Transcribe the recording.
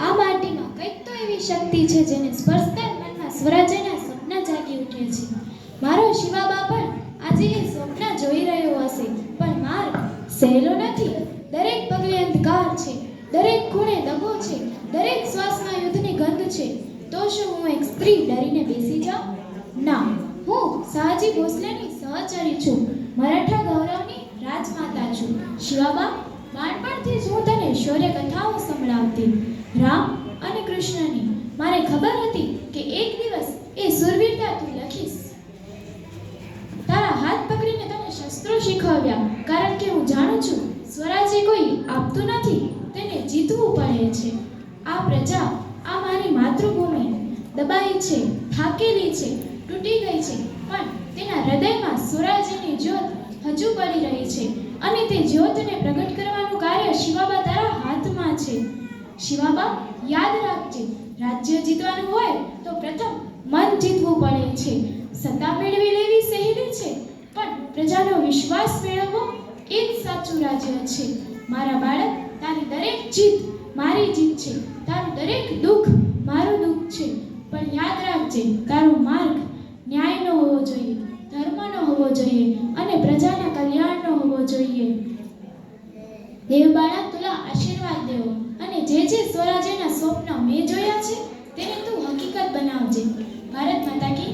આ માટીમાં કંઈક તો એવી શક્તિ છે જેને સ્પર્શતા જ મનમાં સ્વરાજ્યના સપના જાગી ઉઠે છે. મારો શિવાબા પણ આજે એ સ્વપ્ન જોઈ રહ્યો હશે, પણ માર્ગ સહેલો નથી. દરેક પગલે અંધકાર છે, દરેક ખૂણે દગો છે, દરેક શ્વાસમાં યુદ્ધની ગંધ છે. તો શું હું એક સ્ત્રી ડરીને બેસી જાઉં? ના, હું શાહજી ભોસલેની સહચરી છું, મરાઠા ગૌરવની રાજમાતા છું. શિવાબા, બાળપણથી જ હું તને શૌર્ય કથાઓ સંભળાવતી, રામ અને કૃષ્ણની. મારે ખબર હતી કે એક દિવસ એ સુરવીરતા તું લખીશ. તારા હાથ પકડીને તને શસ્ત્રો શીખવ્યા, કારણ કે હું જાણું છું સ્વરાજ્ય કોઈ આપતું નથી, તેને જીતવું પડે છે. આ પ્રજા, આ મારી માતૃભૂમિ દબાઈ છે, થાકેલી છે, તૂટી ગઈ છે, પણ તેના હૃદયમાં સ્વરાજ્યની જ્યોત હજુ પડી રહી છે, અને તે જ્યોતને પ્રગટ કરવાનું કાર્ય શિવાબા તારા હાથમાં છે. શિવાબા, યાદ રાખજે, રાજ્ય જીતવાનું હોય તો પ્રથમ મન જીતવું પડે છે. સત્તા મેળવી લેવી સહેલી છે, પણ પ્રજાનો વિશ્વાસ મેળવવો એ જ સાચું રાજ્ય છે. મારા બાળક, તારી દરેક જીત મારી જીત છે, તારું દરેક દુઃખ મારું દુઃખ છે, પણ યાદ રાખજે, તારો માર્ગ ન્યાયનો હોવો જોઈએ, ધર્મનો હોવો જોઈએ, અને પ્રજાના કલ્યાણનો હોવો જોઈએ. દેવ બાળક, તુલા આશીર્વાદ દેવો, અને જે સ્વરાજ્યના સ્વપ્ન મેં જોયા છે તેને તું હકીકત બનાવજે. ભારત માતા કી